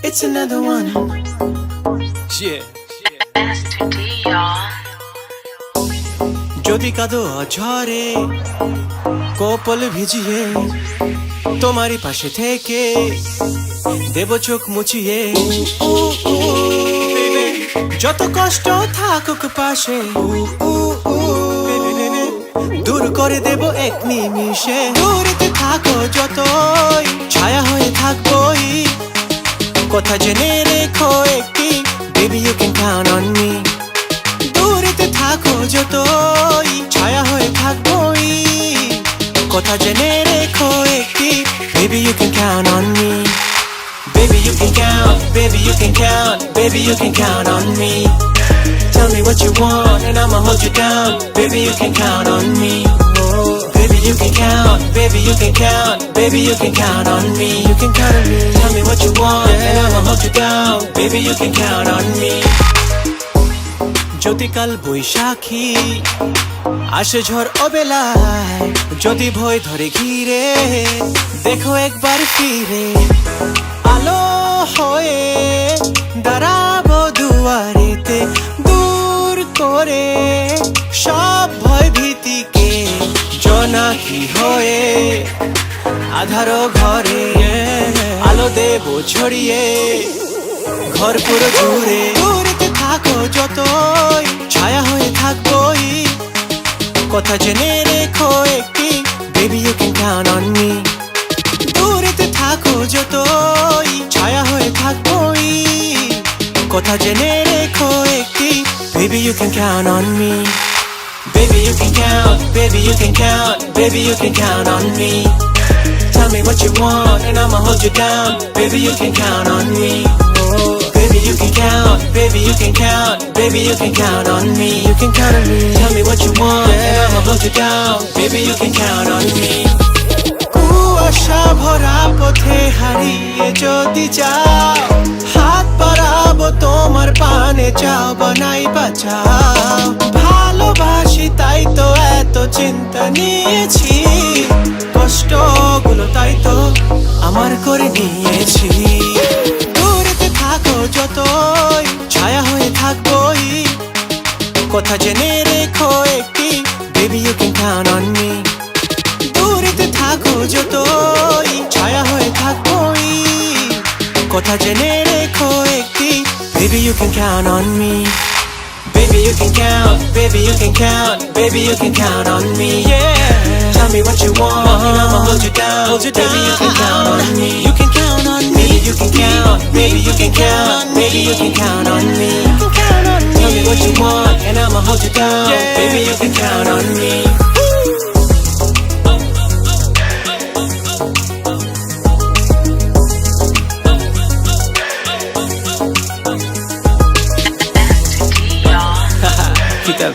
It's another one. Yeah. যদি কাঁদো ঝরে কপল ভিজিয়ে তোমারই পাশে থেকে দেব চোখ মুছিয়ে যত কষ্ট থাকুক পাশে দূর করে দেব এক নিমিষে দূরেতে থাকো যতই ছায়া হয়ে থাকবোই কথা জেনে রেখো একটি baby you can count on me দূরেতে থাকো যতই ছায়া হয়ে থাকবোই কথা জেনে রেখো একটি baby you can count on me baby you can count baby you can count baby you can count on me tell me what you want and I'ma hold you down baby you can count on me baby you can count baby you can count baby you can count on me you can count on me tell me what you want and I'ma hold you down baby you can count on me যদি কাল বৈশাখী আসে ঝড় অবেলায় যদি ভয় ধরে ঘিরে দেখো একবার ফিরে আলো হয়ে দাঁড়াবো দুয়ারেতে দূর করে সব ভয় ভীতিকে জোনাকি হয়ে আধারো ঘরে আলো দেবো ছড়িয়ে ঘর পুরো জুড়ে দূরেতে থাকো যতই ছায়া হয়ে থাকবোই কথা জেনে রেখো একটি baby you can count on me দূরেতে থাকো যতই ছায়া হয়ে থাকবোই কথা জেনে রেখো একটি baby you can count on me baby you can count baby you can count baby you can count on me tell me what you want and I'ma hold you down baby you can count on me baby you can count baby you can count baby you can count on me you can count on me tell me what you want and I'ma hold you down baby you can count on me কুয়াশা ভরা পথে হারিয়ে যদি যাও হাত বাড়াবো তোমার পানে চাও বানাই বাঁচাও ভালোবাসি তাই তো এত চিন্তা নিয়েছি কষ্টগুলো তাই তো আমার করে নিয়েছি দূরেতে থাকো যতই ছায়া হয়ে থাকবোই কথা জেনে রেখো একটি baby you can count on me দূরেতে থাকো যতই ছায়া হয়ে থাকবোই কথা জেনে রেখো একটি baby you can count on me baby you can count baby you can count baby you can count on me yeah tell me what you want and I'ma hold you down baby you can count on me you can count on me baby you can count baby you can count baby you can count on me you can count on me tell me what you want and I'ma hold you down baby you can count on me Kita